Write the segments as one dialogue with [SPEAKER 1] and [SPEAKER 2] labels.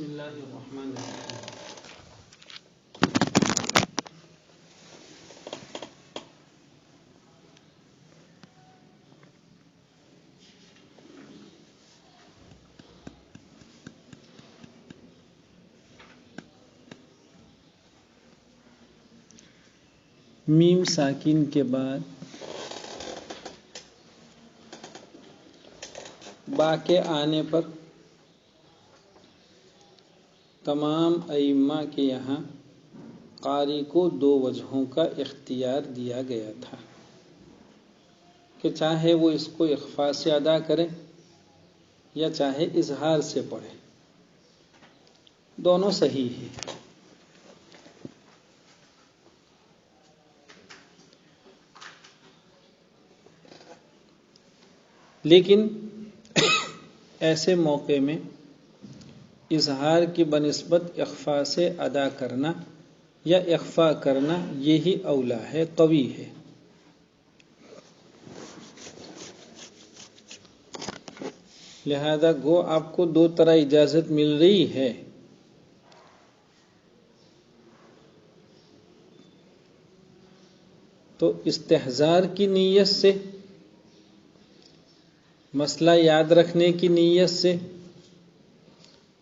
[SPEAKER 1] بسم اللہ الرحمن الرحیم. میم ساکن کے بعد با کے آنے پر تمام ائمہ کے یہاں قاری کو دو وجہوں کا اختیار دیا گیا تھا کہ چاہے وہ اس کو اخفاء سے ادا کرے یا چاہے اظہار سے پڑھے، دونوں صحیح ہے. لیکن ایسے موقع میں اظہار کی بنسبت اخفاء سے ادا کرنا یا اخفاء کرنا یہی اولا ہے، قوی ہے. لہذا گو آپ کو دو طرح اجازت مل رہی ہے. تو استحضار کی نیت سے، مسئلہ یاد رکھنے کی نیت سے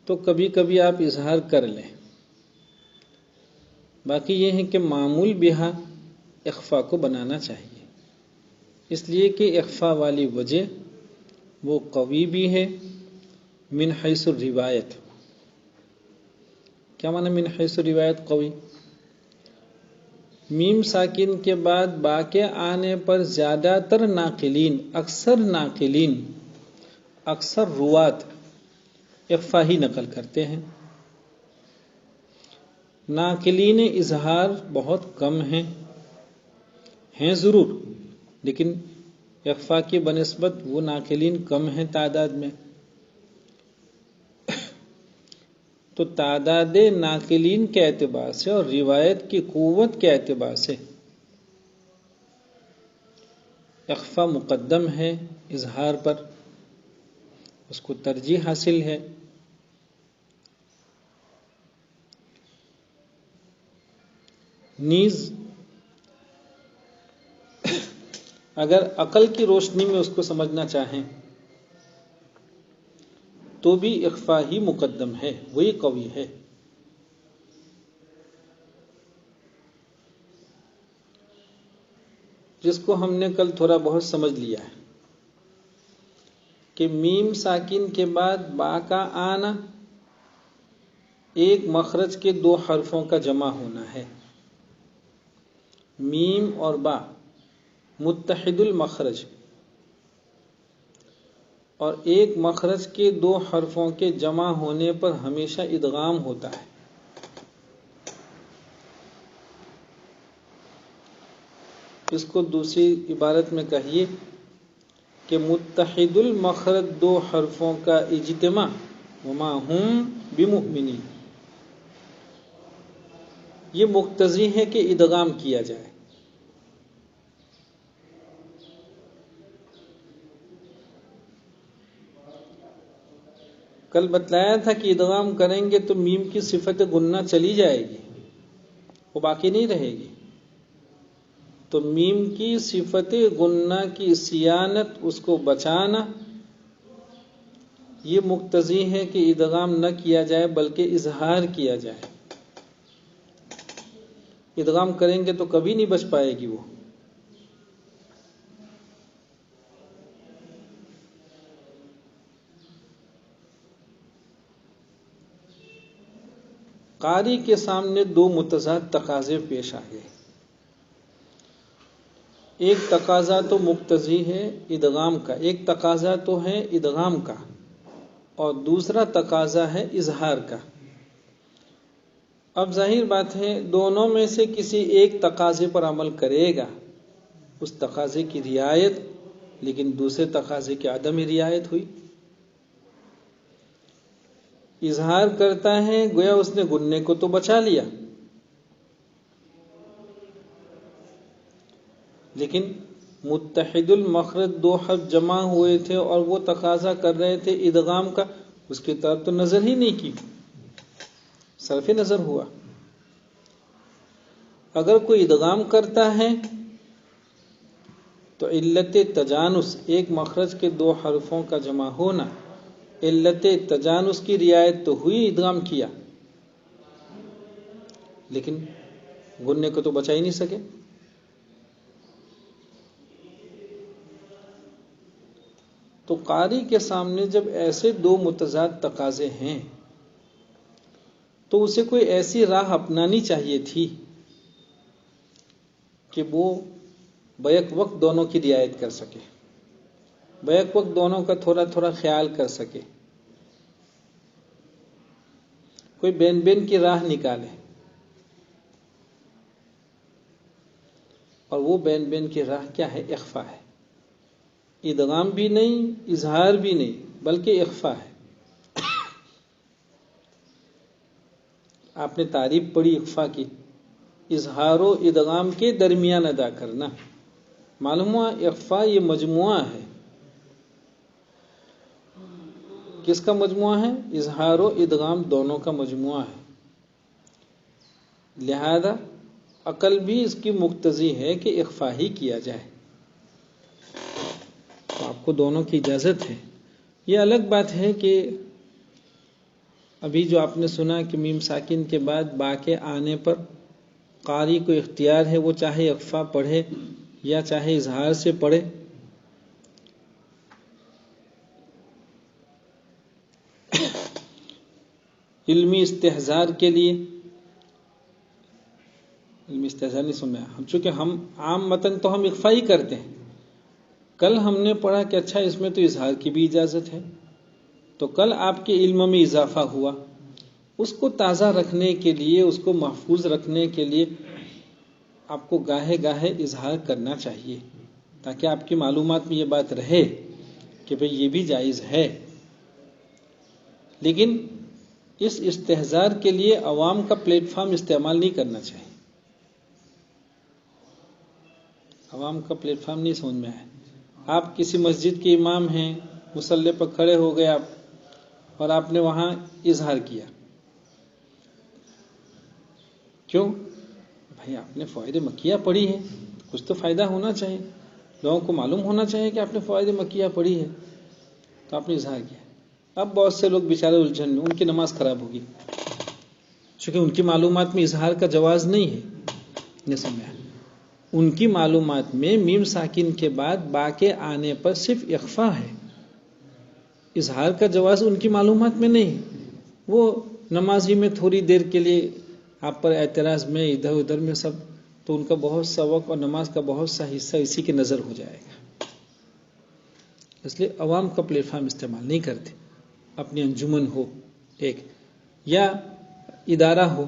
[SPEAKER 1] تو کبھی کبھی آپ اظہار کر لیں. باقی یہ ہے کہ معمول بہا اخفاء کو بنانا چاہیے، اس لیے کہ اخفاء والی وجہ وہ قوی بھی ہے من حیث الروایت. کیا معنی من حیث الروایت قوی؟ میم ساکن کے بعد با کے آنے پر زیادہ تر ناقلین، اکثر روات اخفاء ہی نقل کرتے ہیں. ناقلین اظہار بہت کم ہیں ضرور، لیکن اخفاء کی بنسبت وہ ناقلین کم ہیں تعداد میں. تو تعداد ناقلین کے اعتبار سے اور روایت کی قوت کے اعتبار سے اخفاء مقدم ہے اظہار پر، اس کو ترجیح حاصل ہے. نیز اگر عقل کی روشنی میں اس کو سمجھنا چاہیں تو بھی اخفاء ہی مقدم ہے، وہی قوی ہے. جس کو ہم نے کل تھوڑا بہت سمجھ لیا ہے کہ میم ساکن کے بعد با کا آنا ایک مخرج کے دو حرفوں کا جمع ہونا ہے. میم اور با متحد المخرج، اور ایک مخرج کے دو حرفوں کے جمع ہونے پر ہمیشہ ادغام ہوتا ہے. اس کو دوسری عبارت میں کہیے کہ متحد المخرج دو حرفوں کا اجتماع وما ہم بمؤمنین، یہ مقتضی ہے کہ ادغام کیا جائے. کل بتلایا تھا کہ ادغام کریں گے تو میم کی صفت گننا چلی جائے گی، وہ باقی نہیں رہے گی. تو میم کی صفت گننا کی صیانت، اس کو بچانا، یہ مقتضی ہے کہ ادغام نہ کیا جائے بلکہ اظہار کیا جائے. ادغام کریں گے تو کبھی نہیں بچ پائے گی وہ. قاری کے سامنے دو متضاد تقاضے پیش آ گئے. ایک تقاضا تو مقتضی ہے ادغام کا، ایک تقاضا تو ہے ادغام کا، اور دوسرا تقاضا ہے اظہار کا. اب ظاہر بات ہے دونوں میں سے کسی ایک تقاضے پر عمل کرے گا، اس تقاضے کی رعایت، لیکن دوسرے تقاضے کی عدم رعایت ہوئی. اظہار کرتا ہے گویا اس نے گننے کو تو بچا لیا، لیکن متحد المخرج دو حرف جمع ہوئے تھے اور وہ تقاضا کر رہے تھے ادغام کا، اس کی طرف تو نظر ہی نہیں کی. صرف نظر ہوا. اگر کوئی ادغام کرتا ہے تو علت تجانس، ایک مخرج کے دو حرفوں کا جمع ہونا، علت تجانس کی رعایت تو ہوئی، ادغام کیا، لیکن گننے کو تو بچا ہی نہیں سکے. تو قاری کے سامنے جب ایسے دو متضاد تقاضے ہیں تو اسے کوئی ایسی راہ اپنانی چاہیے تھی کہ وہ بیک وقت دونوں کی رعایت کر سکے، بیک وقت دونوں کا تھوڑا تھوڑا خیال کر سکے، کوئی بین بین کی راہ نکالے. اور وہ بین بین کی راہ کیا ہے؟ اخفا ہے. ادغام بھی نہیں، اظہار بھی نہیں، بلکہ اخفا ہے. آپ نے تعریف پڑھی اخفا کی، اظہار و ادغام کے درمیان ادا کرنا. معلوم ہوا اخفا یہ مجموعہ ہے. کس کا مجموعہ ہے؟ اظہار و ادغام دونوں کا مجموعہ ہے. لہذا عقل بھی اس کی مقتضی ہے کہ اخفا ہی کیا جائے. تو آپ کو دونوں کی اجازت ہے. یہ الگ بات ہے کہ ابھی جو آپ نے سنا کہ میم ساکن کے بعد با کے آنے پر قاری کو اختیار ہے، وہ چاہے اخفا پڑھے یا چاہے اظہار سے پڑھے. علمی استحضار کے لیے، علمی استحضار نہیں سن رہا ہم، چونکہ ہم عام متن تو ہم اخفا ہی کرتے ہیں. کل ہم نے پڑھا کہ اچھا اس میں تو اظہار کی بھی اجازت ہے، تو کل آپ کے علم میں اضافہ ہوا. اس کو تازہ رکھنے کے لیے، اس کو محفوظ رکھنے کے لیے آپ کو گاہے گاہے اظہار کرنا چاہیے، تاکہ آپ کی معلومات میں یہ بات رہے کہ بھئی یہ بھی جائز ہے. لیکن اس استحضار کے لیے عوام کا پلیٹ فارم استعمال نہیں کرنا چاہیے. عوام کا پلیٹ فارم نہیں سمجھ میں آئے. آپ کسی مسجد کے امام ہیں، مصلی پر کھڑے ہو گئے آپ، اور آپ نے وہاں اظہار کیا. کیوں؟ بھائی آپ نے فوائد مکیہ پڑھی ہے، کچھ تو فائدہ ہونا چاہیے، لوگوں کو معلوم ہونا چاہیے کہ آپ نے فوائد مکیہ پڑھی ہے، تو آپ نے اظہار کیا. اب بہت سے لوگ بیچارے الجھن میں، ان کی نماز خراب ہوگی، چونکہ ان کی معلومات میں اظہار کا جواز نہیں ہے. نہیں سمجھا؟ ان کی معلومات میں میم ساکن کے بعد با کے آنے پر صرف اخفا ہے، اظہار کا جواز ان کی معلومات میں نہیں. وہ نمازی میں تھوڑی دیر کے لیے آپ پر اعتراض میں ادھر ادھر میں سب، تو ان کا بہت سا وقت اور نماز کا بہت سا حصہ اسی کی نظر ہو جائے گا. اس لیے عوام کا پلیٹ فارم استعمال نہیں کرتے. اپنی انجمن ہو ایک، یا ادارہ ہو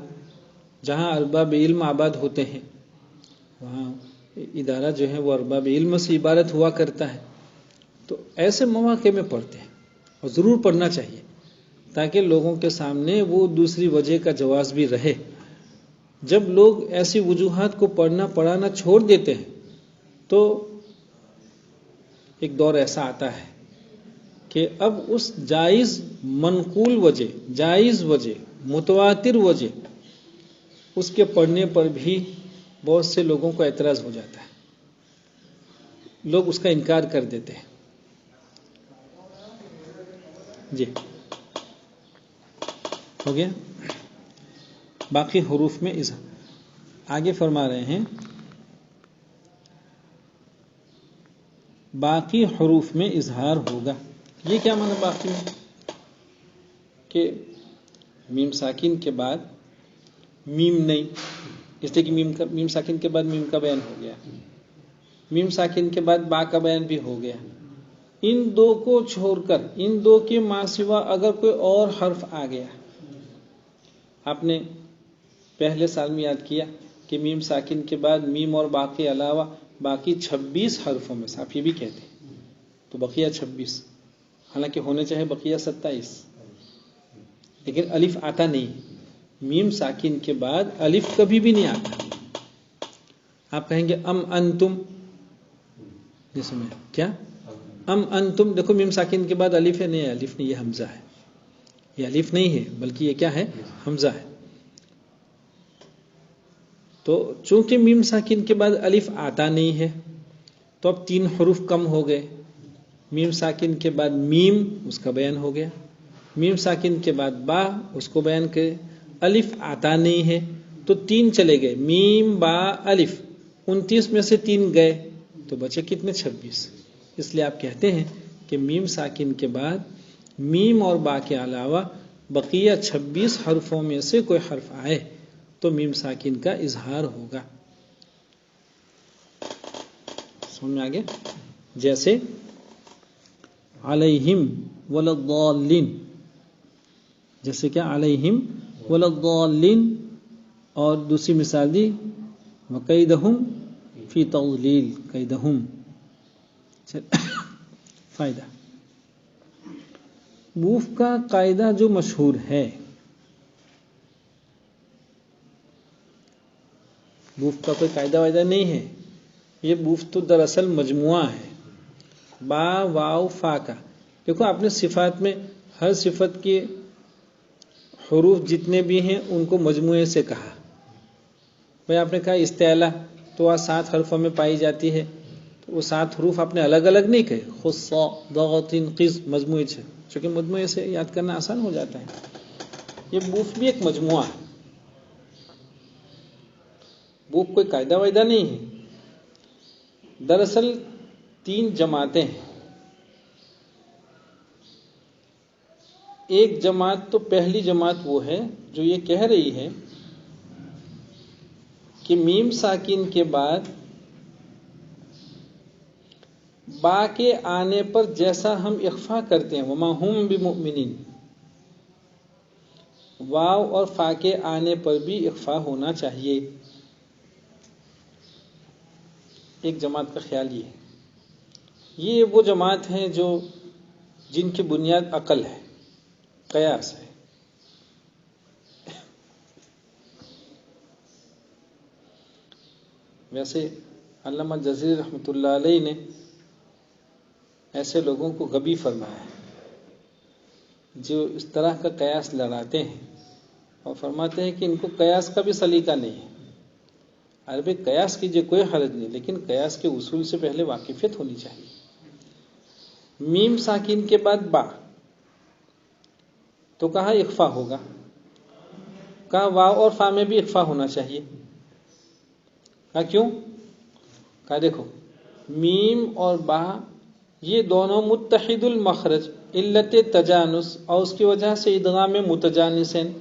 [SPEAKER 1] جہاں ارباب علم آباد ہوتے ہیں، وہاں ادارہ جو ہے وہ ارباب علم سے عبارت ہوا کرتا ہے، تو ایسے مواقع میں پڑھتے ہیں. اور ضرور پڑھنا چاہیے تاکہ لوگوں کے سامنے وہ دوسری وجہ کا جواز بھی رہے. جب لوگ ایسی وجوہات کو پڑھنا پڑھانا چھوڑ دیتے ہیں تو ایک دور ایسا آتا ہے کہ اب اس جائز منقول وجہ، جائز وجہ، متواتر وجہ، اس کے پڑھنے پر بھی بہت سے لوگوں کو اعتراض ہو جاتا ہے، لوگ اس کا انکار کر دیتے ہیں. جی ہو گیا. باقی حروف میں آگے فرما رہے ہیں، باقی حروف میں اظہار ہوگا. یہ کیا معنی باقی میں؟ کہ میم ساکن کے بعد میم نہیں، اس لیے کہ میم ساکن کے بعد میم کا بیان ہو گیا، میم ساکن کے بعد با کا بیان بھی ہو گیا. ان دو کو چھوڑ کر، ان دو کے ماں سوا اگر کوئی اور حرف آ گیا، آپ نے پہلے سال میں یاد کیا کہ میم ساکن کے بعد میم اور با کے علاوہ باقی 26 حرفوں میں سے آپ یہ بھی کہتے ہیں، تو بقیہ 26، حالانکہ ہونے چاہے بقیہ 27، لیکن الف آتا نہیں. میم ساکن کے بعد الف کبھی بھی نہیں آتا. آپ کہیں گے ام انتم، جس میں کیا ام انتم، دیکھو میم ساکن کے بعد الف ہے، نہیں الف نہیں، یہ حمزہ ہے، یہ الف نہیں ہے بلکہ یہ کیا ہے؟ حمزہ ہے. تو چونکہ میم ساکن کے بعد الف آتا نہیں ہے تو اب 3 حروف کم ہو گئے. میم ساکن کے بعد میم، اس کا بیان ہو گیا. میم ساکن کے بعد با، اس کو بیان کرے. الف آتا نہیں ہے تو 3 چلے گئے، میم با الف، 29 میں سے 3 گئے تو بچے کتنے؟ 26. اس لیے آپ کہتے ہیں کہ میم ساکن کے بعد میم اور با کے علاوہ بقیہ 26 حرفوں میں سے کوئی حرف آئے تو میم ساکن کا اظہار ہوگا. سمجھ میں آگے؟ جیسے علیہم وللضالین، جیسے کیا علیہم وللضالین. اور دوسری مثال دی وقیدہم فی تضلیل، قیدہم. فائدہ بوف کا قاعدہ جو مشہور ہے، بوف کا کوئی قاعدہ وائدہ نہیں ہے، یہ بوف تو دراصل مجموعہ ہے با واو فا کا. دیکھو آپ نے صفات میں ہر صفت کے حروف جتنے بھی ہیں ان کو مجموعے سے کہا. بھائی آپ نے کہا استعلا تو وہ 7 حرفوں میں پائی جاتی ہے، تو وہ 7 حروف آپ نے الگ الگ نہیں کہے. خص ضغط قز مجموعے سے، چونکہ مجموعے سے یاد کرنا آسان ہو جاتا ہے. یہ بوف بھی ایک مجموعہ ہے، بوف کوئی قاعدہ وائدہ نہیں ہے. دراصل 3 جماعتیں ہیں. ایک جماعت تو پہلی جماعت وہ ہے جو یہ کہہ رہی ہے کہ میم ساکن کے بعد با کے آنے پر جیسا ہم اخفا کرتے ہیں وما ہم بمؤمنین، واو اور فا کے آنے پر بھی اخفا ہونا چاہیے. ایک جماعت کا خیال یہ ہے. یہ وہ جماعت ہیں جو جن کی بنیاد عقل ہے، قیاس ہے. ویسے علامہ جزری رحمۃ اللہ علیہ نے ایسے لوگوں کو غبی فرمایا ہے جو اس طرح کا قیاس لڑاتے ہیں اور فرماتے ہیں کہ ان کو قیاس کا بھی سلیقہ نہیں ہے. عربی قیاس کیجئے کوئی حرج نہیں، لیکن قیاس کے اصول سے پہلے واقفیت ہونی چاہیے. میم ساکن کے بعد با تو کہا اخفا ہوگا، کہا واو اور فا میں بھی اخفا ہونا چاہیے. کہا کیوں؟ کہا دیکھو میم اور با یہ دونوں متحد المخرج علت تجانس اور اس کی وجہ سے ادغام متجانسین.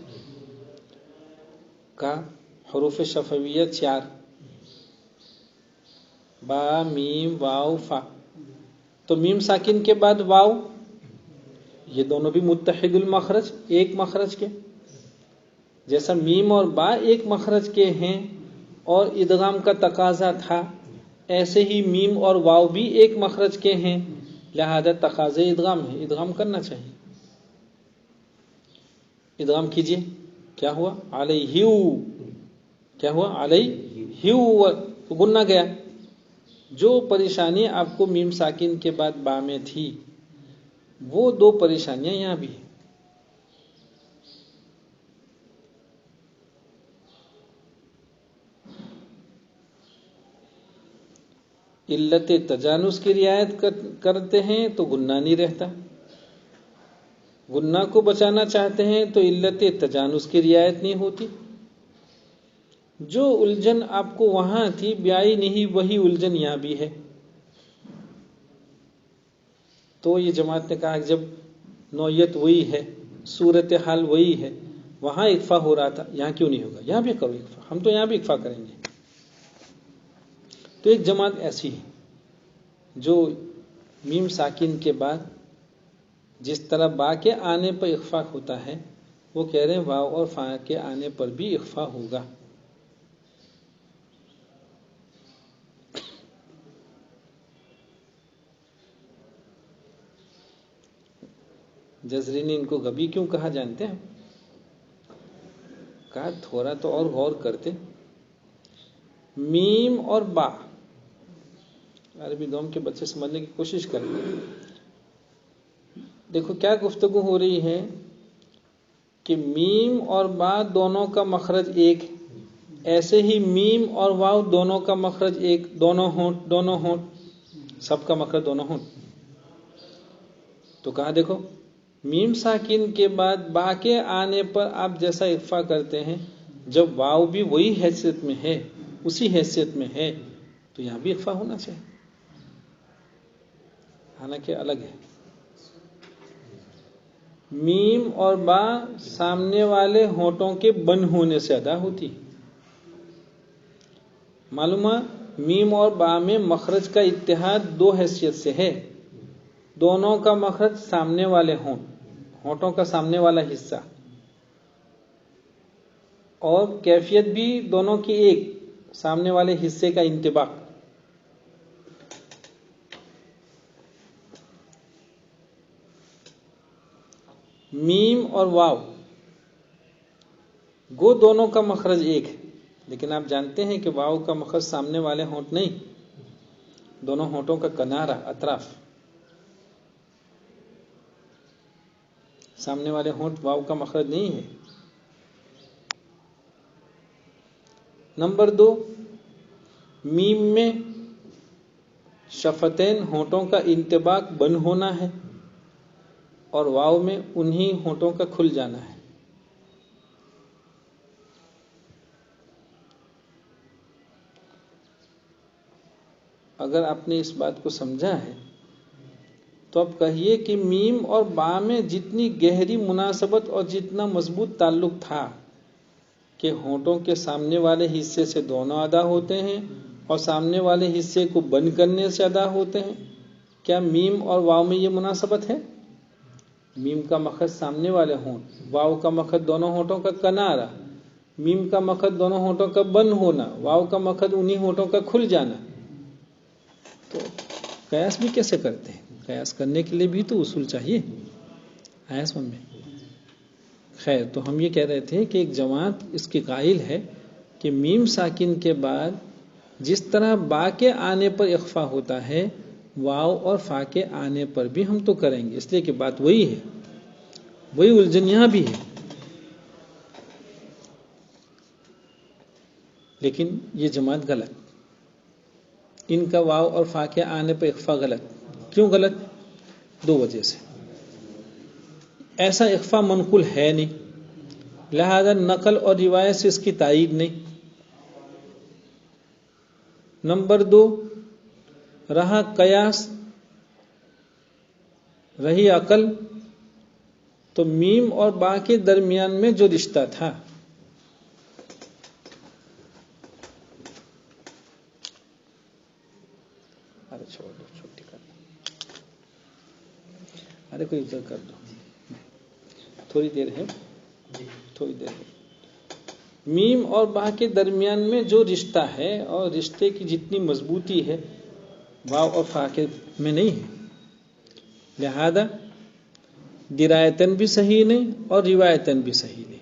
[SPEAKER 1] کہا حروف شفویہ 4 با میم واو فا، تو میم ساکن کے بعد واو یہ دونوں بھی متحد المخرج، ایک مخرج کے. جیسا میم اور با ایک مخرج کے ہیں اور ادغام کا تقاضا تھا، ایسے ہی میم اور واو بھی ایک مخرج کے ہیں، لہذا تقاضے ادغام ہے، ادغام کرنا چاہیے. ادغام کیجئے، کیا ہوا؟ علیہو، کیا ہوا؟ علیہو، گننا گیا. جو پریشانی آپ کو میم ساکن کے بعد با میں تھی وہ 2 پریشانیاں یہاں بھی ہیں. علت تجانس کی رعایت کرتے ہیں تو گناہ نہیں رہتا، گناہ کو بچانا چاہتے ہیں تو علت تجانس کی رعایت نہیں ہوتی. جو الجھن آپ کو وہاں تھی بیائی نہیں، وہی الجھن یہاں بھی ہے. تو یہ جماعت نے کہا کہ جب نوعیت وہی ہے، صورتحال وہی ہے، وہاں اکفا ہو رہا تھا، یہاں کیوں نہیں ہوگا؟ یہاں بھی کرو اکفا، ہم تو یہاں بھی اکفا کریں گے. تو ایک جماعت ایسی ہے جو میم ساکن کے بعد جس طرح با کے آنے پر اخفا ہوتا ہے وہ کہہ رہے ہیں واو اور فا کے آنے پر بھی اخفا ہوگا. جزری نے ان کو غبی کیوں کہا جانتے ہیں؟ کہا تھوڑا تو اور غور کرتے. میم اور با، عربی دوم کے بچے سمجھنے کی کوشش کریں. دیکھو کیا گفتگو ہو رہی ہے کہ میم اور با دونوں کا مخرج ایک، ایسے ہی میم اور واو دونوں کا مخرج ایک، دونوں ہونٹ سب کا مخرج دونوں ہونٹ. تو کہا دیکھو میم ساکن کے بعد با کے آنے پر آپ جیسا اخفا کرتے ہیں، جب واو بھی وہی حیثیت میں ہے، اسی حیثیت میں ہے، تو یہاں بھی اخفا ہونا چاہیے، حالانکہ الگ ہے. میم اور با سامنے والے ہونٹوں کے بند ہونے سے ادا ہوتی. معلوم ہے میم اور با میں مخرج کا اتحاد دو حیثیت سے ہے، دونوں کا مخرج سامنے والے ہونٹوں کا سامنے والا حصہ، اور کیفیت بھی دونوں کی ایک، سامنے والے حصے کا انطباق. میم اور واو گو دونوں کا مخرج ایک ہے، لیکن آپ جانتے ہیں کہ واو کا مخرج سامنے والے ہونٹ نہیں، دونوں ہونٹوں کا کنارہ، اطراف. سامنے والے ہونٹ واو کا مخرج نہیں ہے. نمبر 2، میم میں شفتین ہونٹوں کا انطباق بند ہونا ہے، اور واو میں انہی ہونٹوں کا کھل جانا ہے. اگر آپ نے اس بات کو سمجھا ہے تو اب کہیے کہ میم اور با میں جتنی گہری مناسبت اور جتنا مضبوط تعلق تھا کہ ہونٹوں کے سامنے والے حصے سے دونوں ادا ہوتے ہیں اور سامنے والے حصے کو بند کرنے سے ادا ہوتے ہیں، کیا میم اور واو میں یہ مناسبت ہے؟ میم کا مخرج سامنے والے ہونٹ، واو کا مخرج دونوں ہونٹوں کا کنارہ، میم کا مخرج دونوں ہونٹوں کا بند ہونا، واو کا مخرج انہی ہونٹوں کا کھل جانا. تو قیاس بھی کیسے کرتے ہیں؟ قیاس کرنے کے لیے بھی تو اصول چاہیے. آیا سمجھ میں؟ خیر، تو ہم یہ کہہ رہے تھے کہ ایک جماعت اس کی قائل ہے کہ میم ساکن کے بعد جس طرح با کے آنے پر اخفا ہوتا ہے، واو اور فا کے آنے پر بھی ہم تو کریں گے، اس لیے کہ بات وہی ہے، وہی الجھن یہاں بھی ہے. لیکن یہ جماعت غلط، ان کا واو اور فا کے آنے پر اخفا غلط. کیوں غلط؟ دو وجہ سے. ایسا اخفا منقول ہے نہیں، لہذا نقل اور روایت سے اس کی تائید نہیں. نمبر 2، رہا قیاس، رہی عقل، تو میم اور با کے درمیان میں جو رشتہ تھا، ارے چھوڑ دو، چھٹی کر دو، ارے کوئی ادھر کر دو، تھوڑی دیر ہے، تھوڑی دیر ہے. میم اور با کے درمیان میں جو رشتہ ہے اور رشتے کی جتنی مضبوطی ہے، واو اور فا کے میں نہیں ہے، لہذا درایتاً بھی صحیح نہیں اور روایتاً بھی صحیح نہیں.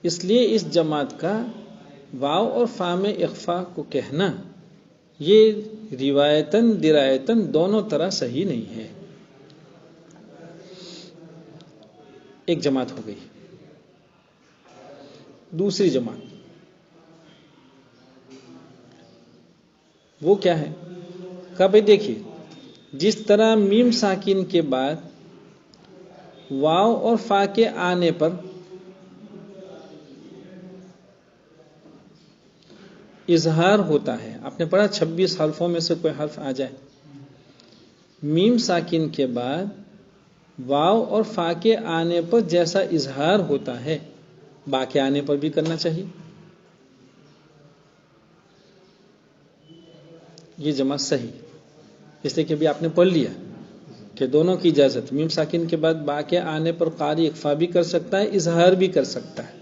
[SPEAKER 1] اس لیے اس جماعت کا واو اور فا میں اخفا کو کہنا یہ روایتاً درایتاً دونوں طرح صحیح نہیں ہے. ایک جماعت ہو گئی. دوسری جماعت وہ کیا ہے؟ کہا بھائی دیکھیے، جس طرح میم ساکن کے بعد واو اور فا کے آنے پر اظہار ہوتا ہے، آپ نے پڑھا 26 حرفوں میں سے کوئی حرف آ جائے، میم ساکن کے بعد واو اور فا کے آنے پر جیسا اظہار ہوتا ہے، با کے آنے پر بھی کرنا چاہیے. یہ جماعت صحیح، اس لیے کہ ابھی آپ نے پڑھ لیا کہ دونوں کی اجازت. میم ساکن کے بعد با کے آنے پر قاری اخفا بھی کر سکتا ہے، اظہار بھی کر سکتا ہے.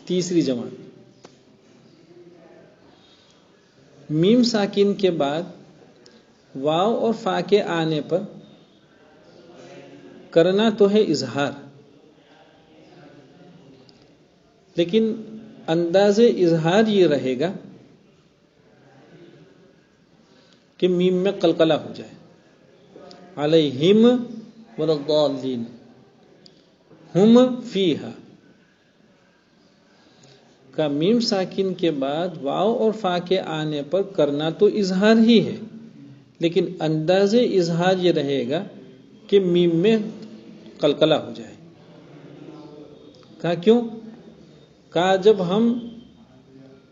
[SPEAKER 1] تیسری جماعت، میم ساکن کے بعد واو اور فا کے آنے پر کرنا تو ہے اظہار، لیکن انداز اظہار یہ رہے گا کہ میم میں قلقلہ ہو جائے. علیہم وللضالین، ہم فیہا کا میم ساکن کے بعد واو اور فا کے آنے پر کرنا تو اظہار ہی ہے، لیکن انداز اظہار یہ رہے گا کہ میم میں قلقلہ ہو جائے. کہا کیوں؟ کہا جب ہم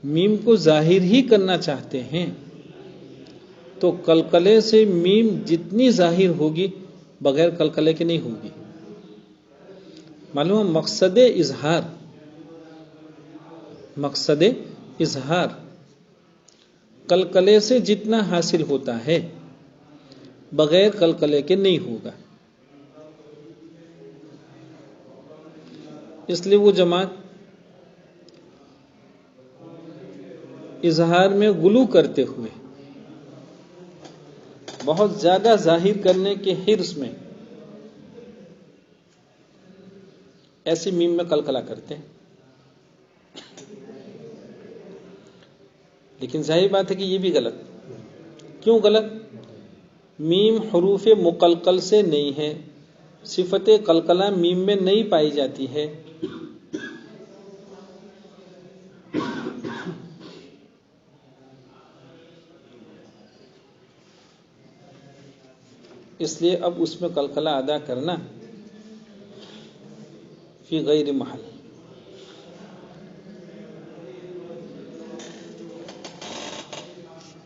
[SPEAKER 1] میم کو ظاہر ہی کرنا چاہتے ہیں تو قلقلے سے میم جتنی ظاہر ہوگی بغیر قلقلے کے نہیں ہوگی. معلوم مقصد اظہار قلقلے سے جتنا حاصل ہوتا ہے بغیر قلقلے کے نہیں ہوگا. اس لیے وہ جماعت اظہار میں غلو کرتے ہوئے بہت زیادہ ظاہر کرنے کے حرص میں ایسی میم میں قلقلہ کرتے ہیں. لیکن ظاہر بات ہے کہ یہ بھی غلط. کیوں غلط؟ میم حروف مقلقل سے نہیں ہے، صفت قلقلہ میم میں نہیں پائی جاتی ہے. اس لیے اب اس میں قلقلہ ادا کرنا فی غیر محل.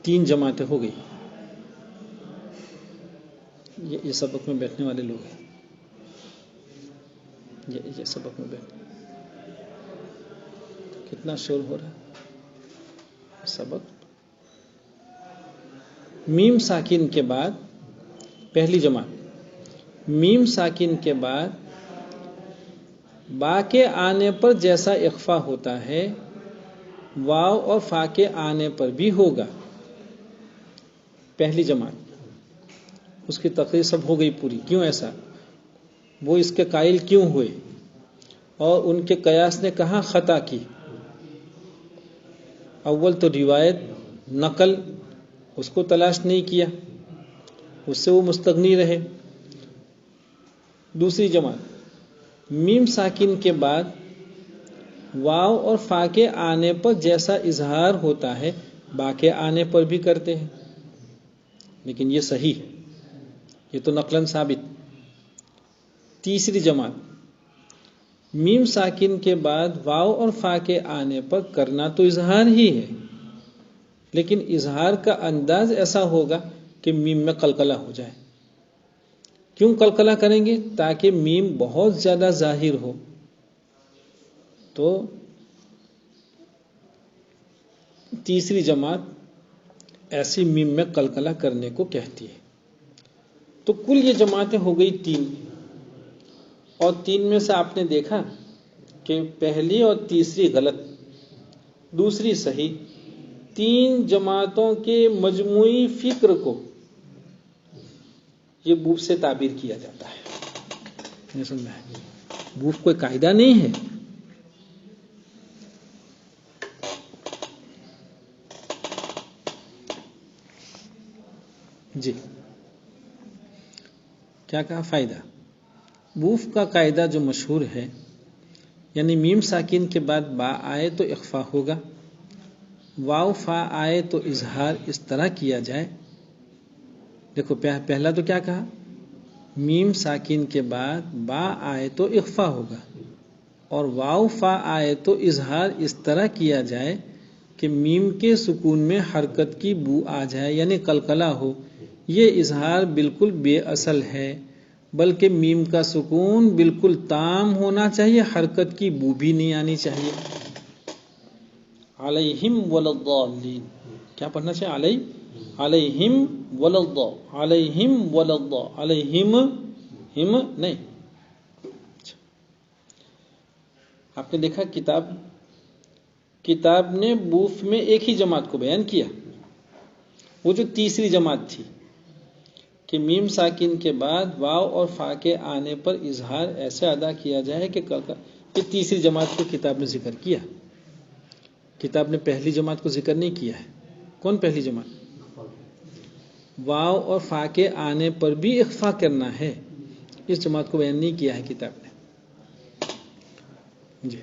[SPEAKER 1] تین جماعتیں ہو گئی. یہ سبق میں بیٹھنے والے لوگ ہیں، یہ سبق میں بیٹھنے کتنا شور ہو رہا ہے. سبق میم ساکن کے بعد پہلی جماعت میم ساکن کے بعد با کے آنے پر جیسا اخفا ہوتا ہے واو اور فا کے آنے پر بھی ہوگا. پہلی جماعت اس کی تقریر سب ہو گئی پوری. کیوں ایسا؟ وہ اس کے قائل کیوں ہوئے اور ان کے قیاس نے کہاں خطا کی. اول تو روایت نقل اس کو تلاش نہیں کیا، اس سے وہ مستغنی رہے. دوسری جماعت میم ساکن کے بعد واو اور فا کے آنے پر جیسا اظہار ہوتا ہے با کے آنے پر بھی کرتے ہیں، لیکن یہ صحیح ہے، یہ تو نقلاً ثابت. تیسری جماعت میم ساکن کے بعد واو اور فا کے آنے پر کرنا تو اظہار ہی ہے، لیکن اظہار کا انداز ایسا ہوگا کہ میم میں قلقلہ ہو جائے. کیوں قلقلہ کریں گے؟ تاکہ میم بہت زیادہ ظاہر ہو. تو تیسری جماعت ایسی میم میں قلقلہ کرنے کو کہتی ہے. تو کل یہ جماعتیں ہو گئی تین، اور تین میں سے آپ نے دیکھا کہ پہلی اور تیسری غلط، دوسری صحیح. تین جماعتوں کے مجموعی فکر کو یہ بوف سے تعبیر کیا جاتا ہے. نہیں سمجھا ہے؟ بوف کوئی قاعدہ نہیں ہے. جی کیا کہا؟ فائدہ. بوف کا قاعدہ جو مشہور ہے، یعنی میم ساکن کے بعد با آئے تو اخفا ہوگا، واو فا آئے تو اظہار اس طرح کیا جائے. دیکھو پہلا تو کیا کہا؟ میم ساکن کے بعد با آئے تو اخفا ہوگا اور واو فا آئے تو اظہار اس طرح کیا جائے کہ میم کے سکون میں حرکت کی بو آ جائے، یعنی قلقلہ ہو. یہ اظہار بالکل بے اصل ہے، بلکہ میم کا سکون بالکل تام ہونا چاہیے، حرکت کی بو بھی نہیں آنی چاہیے. علیہم وللضالین کیا پڑھنا چاہیے؟ علیہم وللضال، علیہم وللضال، علیہم ہم نہیں. آپ نے دیکھا کتاب نے بوف میں ایک ہی جماعت کو بیان کیا، وہ جو تیسری جماعت تھی کہ میم ساکن کے بعد واو اور فا کے آنے پر اظہار ایسے ادا کیا جائے کہ یہ تیسری جماعت کو کتاب نے ذکر کیا. کتاب نے پہلی جماعت کو ذکر نہیں کیا ہے. کون پہلی جماعت؟ واو اور فا کے آنے پر بھی اخفا کرنا ہے، اس جماعت کو بیان نہیں کیا ہے کتاب نے. جی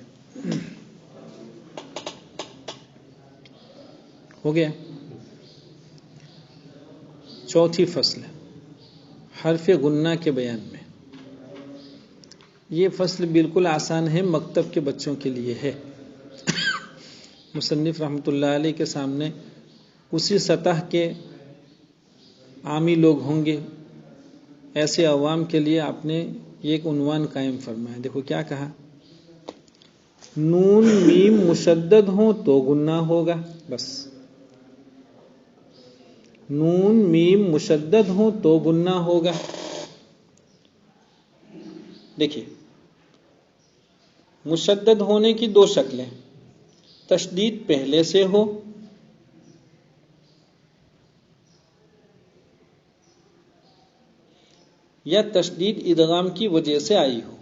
[SPEAKER 1] ہو گیا. چوتھی فصل حرف غنہ کے بیان میں. یہ فصل بالکل آسان ہے، مکتب کے بچوں کے لیے ہے. مصنف رحمۃ اللہ علیہ کے سامنے اسی سطح کے عامی لوگ ہوں گے، ایسے عوام کے لیے آپ نے ایک عنوان قائم فرمایا. دیکھو کیا کہا، نون میم مشدد ہوں تو غنہ ہوگا. بس نون میم مشدد ہوں تو غنہ ہوگا. دیکھیے مشدد ہونے کی دو شکلیں، تشدید پہلے سے ہو یا تشدید ادغام کی وجہ سے آئی ہو.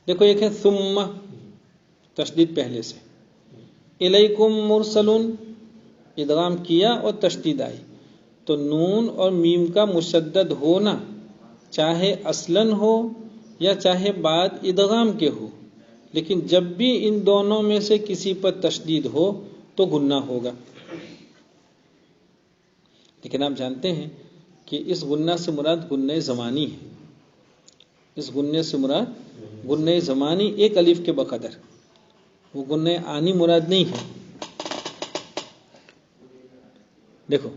[SPEAKER 1] دیکھو ایک ہے ثم، تشدید پہلے سے، الیکم مرسلون، ادغام کیا اور تشدید آئی. تو نون اور میم کا مشدد ہونا چاہے اصلاً ہو یا چاہے بعد ادغام کے ہو، لیکن جب بھی ان دونوں میں سے کسی پر تشدید ہو تو غنہ ہوگا. لیکن آپ جانتے ہیں کہ اس غنہ سے مراد غنہ زمانی ہے. اس غنہ سے مراد غنہ زمانی ایک الف کے بقدر، وہ غنہ آنی مراد نہیں ہے. دیکھو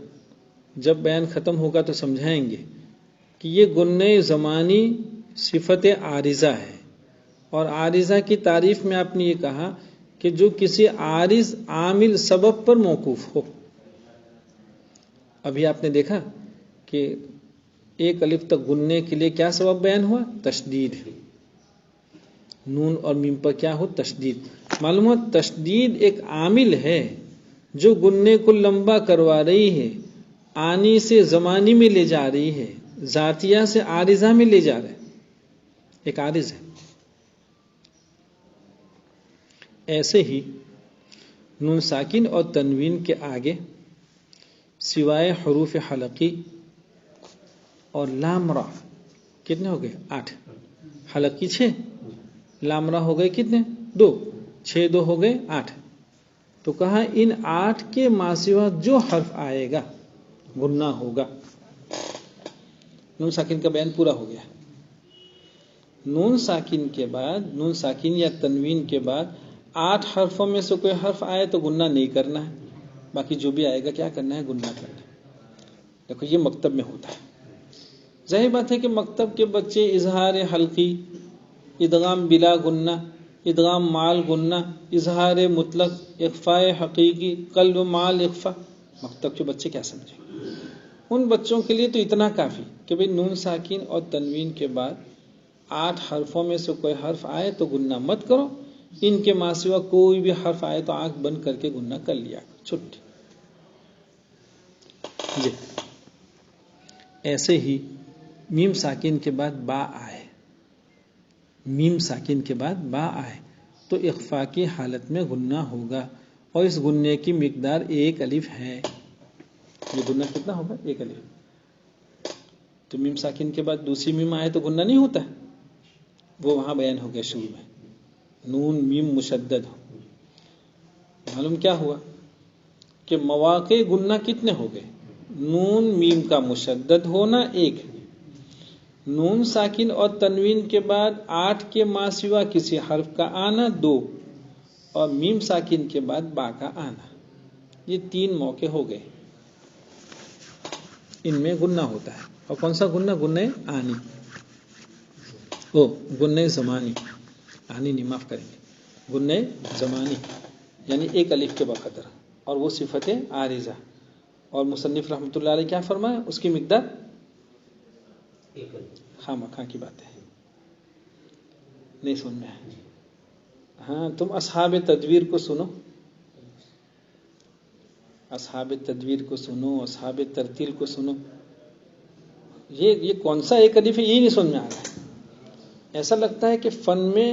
[SPEAKER 1] جب بیان ختم ہوگا تو سمجھائیں گے کہ یہ غنہ زمانی صفت عارضہ ہے، اور عارضہ کی تعریف میں آپ نے یہ کہا کہ جو کسی عارض عامل سبب پر موقوف ہو. ابھی آپ نے دیکھا کہ ایک الف تک غننے کے لیے کیا سبب بیان ہوا، تشدید. نون اور میم پر کیا ہو، تشدید. معلوم ہو تشدید ایک عامل ہے جو غننے کو لمبا کروا رہی ہے، آنی سے زمانی میں لے جا رہی ہے، ذاتیہ سے عارضہ میں لے جا رہا ہے، ایک عارض ہے. ایسے ہی نون ساکن اور تنوین کے آگے سوائے حروف حلقی اور لام را کتنے ہو گئے، 8. حلقی 6، لام را ہو گئے کتنے، 2، 6 2 ہو گئے 8. تو کہا ان 8 کے ماسوا جو حرف آئے گا غنہ ہوگا. نون ساکن کا بیان پورا ہو گیا. نون ساکن کے بعد، نون ساکن یا تنوین کے بعد 8 حرفوں میں سے کوئی حرف آئے تو غنہ نہیں کرنا ہے، باقی جو بھی آئے گا کیا کرنا ہے، غنہ کرنا ہے. دیکھو یہ مکتب میں ہوتا ہے. ظاہر بات ہے کہ مکتب کے بچے اظہار حلقی، ادغام بلا غنہ، ادغام مال غنہ، اظہار مطلق، اخفاء حقیقی، قلب مال اخفا، مکتب کے بچے کیا سمجھیں. ان بچوں کے لیے تو اتنا کافی کہ بھئی نون ساکن اور تنوین کے بعد 8 حرفوں میں سے کوئی حرف آئے تو غنہ مت کرو، ان کے ماسوا کوئی بھی حرف آئے تو آنکھ بند کر کے غنہ کر لیا، چھٹی. جی ایسے ہی میم ساکن کے بعد با آئے، میم ساکن کے بعد با آئے تو اخفا کی حالت میں غنہ ہوگا، اور اس غنے کی مقدار 1 الف ہے. یہ غنہ کتنا ہوگا، 1 الف. تو میم ساکن کے بعد دوسری میم آئے تو غنہ نہیں ہوتا، وہ وہاں بیان ہو گیا شروع میں. نون میم مشدد ہو، معلوم کیا ہوا کہ مواقع غنہ کتنے ہو گئے، نون میم کا مشدد ہونا 1، نون ساکن اور تنوین کے بعد 8 کے ماسوا کسی حرف کا آنا 2، اور میم ساکن کے بعد با کا آنا. یہ 3 موقع ہو گئے، ان میں غنہ ہوتا ہے. اور کون سا غنہ، غنہ آنی، غنہ زمانی، آنی نہیں، معاف کریں گے، غنہ زمانی یعنی 1 الف کے بقدر، اور وہ صفت عارضہ. اور مصنف رحمۃ اللہ علیہ کیا فرمایا، اس کی مقدار 1 الف. خواہ مخواہ کی بات ہے، نہیں سن میں ہے. ہاں تم اصحاب تدویر کو سنو، اصحاب تدویر کو سنو، اصحاب ترتیل کو سنو. یہ کون سا 1 الف ہے، یہ نہیں سن میں آ رہا ہے. ایسا لگتا ہے کہ فن میں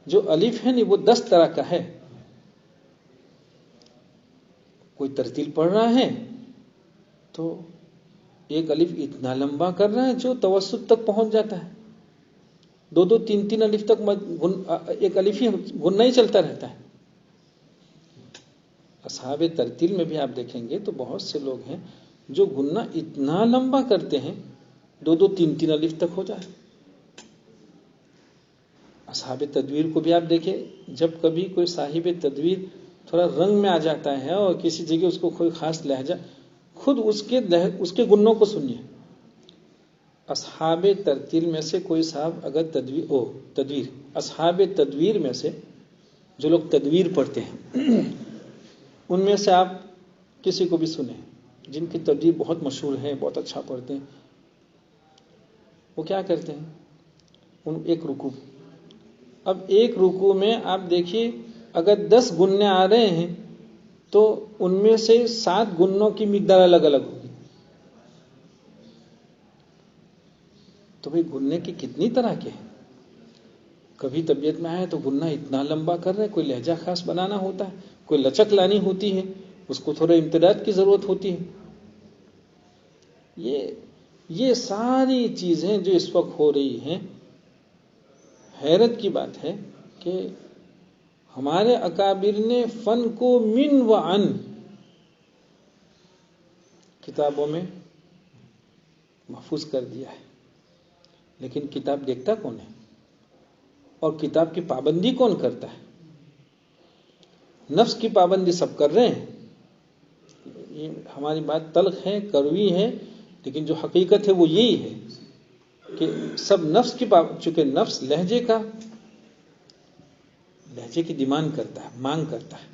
[SPEAKER 1] جو الف ہے نہیں وہ 10 طرح کا ہے. کوئی ترتیل پڑھ رہا ہے تو ایک الف اتنا لمبا کر رہا ہے جو توسط تک پہنچ جاتا ہے. 2 3 الف تک ایک الف ہی گننا ہی چلتا رہتا ہے. اصحاب ترتیل میں بھی آپ دیکھیں گے تو بہت سے لوگ ہیں جو گننا اتنا لمبا کرتے ہیں 2 3 الف تک ہو جائے. اصحاب تدویر کو بھی آپ دیکھیں، جب کبھی کوئی صاحب تدویر تھوڑا رنگ میں آ جاتا ہے اور کسی جگہ اس کو کوئی خاص لہجہ، خود اس کے گنوں کو سنیے. اصحاب ترتیل میں سے کوئی صاحب اگر تدویر اصحاب تدویر میں سے جو لوگ تدویر پڑھتے ہیں ان میں سے آپ کسی کو بھی سنیں جن کی تدویر بہت مشہور ہے، بہت اچھا پڑھتے ہیں، وہ کیا کرتے ہیں؟ ایک رکوع، اب ایک رکوع میں آپ دیکھیے اگر 10 گننے آ رہے ہیں تو ان میں سے 7 گنوں کی مقدار الگ الگ ہوگی. تو بھئی گننے کی کتنی طرح کے ہیں. کبھی طبیعت میں آئے تو گننا اتنا لمبا کر رہے، کوئی لہجہ خاص بنانا ہوتا ہے، کوئی لچک لانی ہوتی ہے، اس کو تھوڑا امتداد کی ضرورت ہوتی ہے. یہ ساری چیزیں جو اس وقت ہو رہی ہیں، حیرت کی بات ہے کہ ہمارے اکابر نے فن کو من و عن کتابوں میں محفوظ کر دیا ہے، لیکن کتاب دیکھتا کون ہے اور کتاب کی پابندی کون کرتا ہے؟ نفس کی پابندی سب کر رہے ہیں. یہ ہماری بات تلخ ہے، کڑوی ہے، لیکن جو حقیقت ہے وہ یہی ہے کہ سب نفس کی چونکہ نفس لہجے کی ڈیمانڈ کرتا ہے، مانگ کرتا ہے.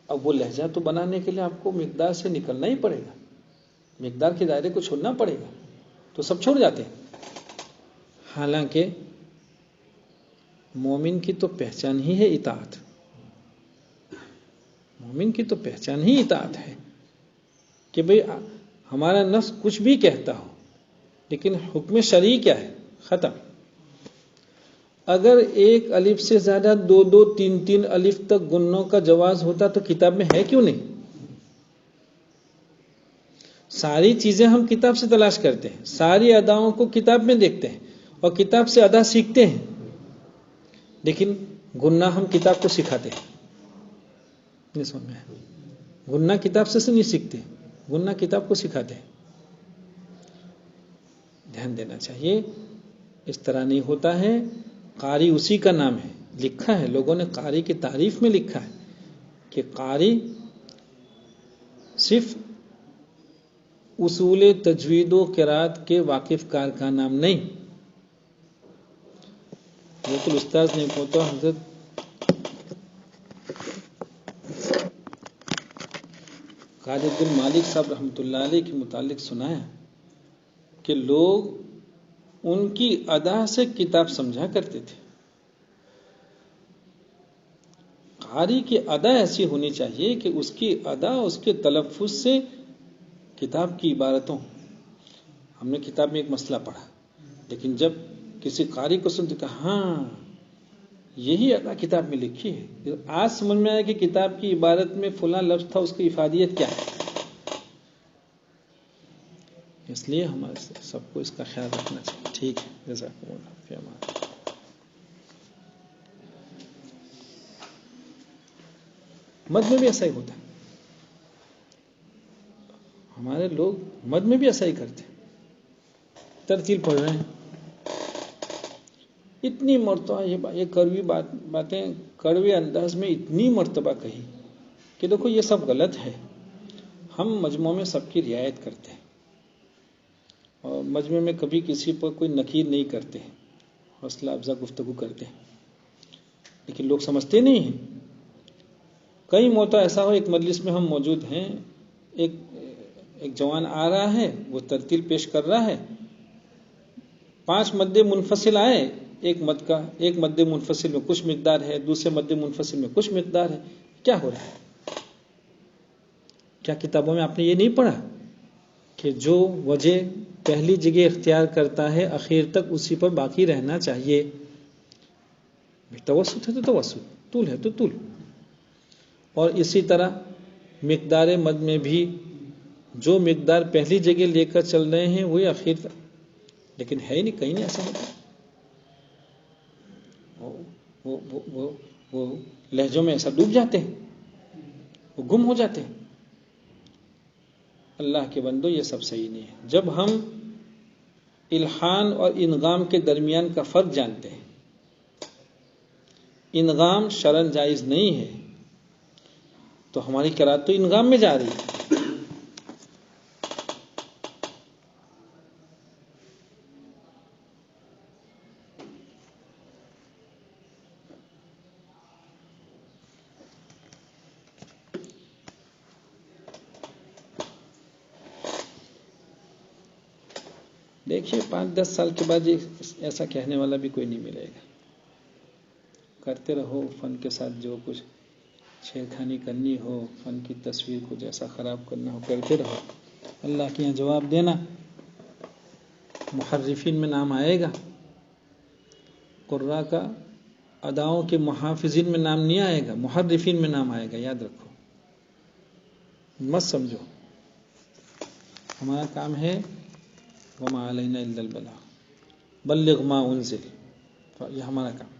[SPEAKER 1] اب وہ لہجہ تو بنانے کے لیے آپ کو مقدار سے نکلنا ہی پڑے گا، مقدار کے دائرے کو چھوڑنا پڑے گا، تو سب چھوڑ جاتے ہیں. حالانکہ مومن کی تو پہچان ہی ہے اطاعت، مومن کی تو پہچان ہی اطاعت ہے کہ بھئی ہمارا نفس کچھ بھی کہتا ہو لیکن حکم شرعی کیا ہے؟ ختم. اگر ایک الف سے زیادہ 2 3 الف تک گنوں کا جواز ہوتا تو کتاب میں ہے کیوں نہیں؟ ساری چیزیں ہم کتاب سے تلاش کرتے ہیں، ساری اداؤں کو کتاب میں دیکھتے ہیں اور کتاب سے ادا سیکھتے ہیں، لیکن گننا ہم کتاب کو سکھاتے ہیں. نہیں سمجھ میں؟ گننا کتاب سے نہیں سیکھتے، گننا کتاب کو سکھاتے ہیں. دھیان دینا چاہیے، اس طرح نہیں ہوتا ہے. قاری اسی کا نام ہے، لکھا ہے لوگوں نے قاری کی تعریف میں لکھا ہے کہ قاری صرف اصول تجوید و قرات کے واقف کار کا نام نہیں. بالکل استاذ نے کو تو حضرت قاری عبد المالک صاحب رحمۃ اللہ علیہ کے متعلق سنایا کہ لوگ ان کی ادا سے کتاب سمجھا کرتے تھے. قاری کی ادا ایسی ہونی چاہیے کہ اس کی ادا اس کے تلفظ سے کتاب کی عبارتوں. ہم نے کتاب میں ایک مسئلہ پڑھا، لیکن جب کسی قاری کو سنتے کہ ہاں یہی ادا کتاب میں لکھی ہے، آج سمجھ میں آیا کہ کتاب کی عبارت میں فلاں لفظ تھا، اس کی افادیت کیا ہے. اس لیے ہمارے سب کو اس کا خیال رکھنا چاہیے. ٹھیک ہے، جزاکم اللہ فی امان. مد میں بھی ایسا ہی ہوتا ہے، ہمارے لوگ مد میں بھی ایسا ہی کرتے ہیں. ترتیل پڑھ رہے ہیں، اتنی مرتبہ یہ کڑوی باتیں کڑوے انداز میں اتنی مرتبہ کہی کہ دیکھو یہ سب غلط ہے. ہم مجموع میں سب کی رعایت کرتے ہیں اور مجمع میں کبھی کسی پر کوئی نکیر نہیں کرتے ہیں، حوصلہ افزا گفتگو کرتے ہیں، لیکن لوگ سمجھتے نہیں ہیں. کئی موقع ایسا ہو، ایک مجلس میں ہم موجود ہیں، ایک جوان آ رہا ہے، وہ ترتیل پیش کر رہا ہے، 5 مد منفصل آئے، ایک مد منفصل میں کچھ مقدار ہے، دوسرے مد منفصل میں کچھ مقدار ہے. کیا ہو رہا ہے؟ کیا کتابوں میں آپ نے یہ نہیں پڑھا کہ جو وجہ پہلی جگہ اختیار کرتا ہے اخیر تک اسی پر باقی رہنا چاہیے؟ توسط ہے تو توسط، طول ہے تو طول. اور اسی طرح مقدار مد میں بھی جو مقدار پہلی جگہ لے کر چل رہے ہیں وہی آخر تک، لیکن ہے ہی نہیں، کہیں نہیں ایسا ہوتا۔ وہ لہجوں میں ایسا ڈوب جاتے ہیں، وہ گم ہو جاتے ہیں۔ اللہ کے بندو یہ سب صحیح نہیں ہے۔ جب ہم الحان اور انغام کے درمیان کا فرق جانتے ہیں، انغام شرعاً جائز نہیں ہے، تو ہماری قرات تو انغام میں جا رہی ہے۔ دیکھیے 5-10 سال کے بعد ایسا کہنے والا بھی کوئی نہیں ملے گا۔ کرتے رہو فن کے ساتھ جو کچھ چھیڑخانی کرنی ہو، فن کی تصویر کو جیسا خراب کرنا ہو کرتے رہو، اللہ کے یہاں جواب دینا۔ محرفین میں نام آئے گا، قراء کا اداؤں کے محافظین میں نام نہیں آئے گا، محرفین میں نام آئے گا، یاد رکھو، مت سمجھو۔ ہمارا کام ہے وما علینا الا البلاغ، بلغ ما انزل، یہ ہمارا کام۔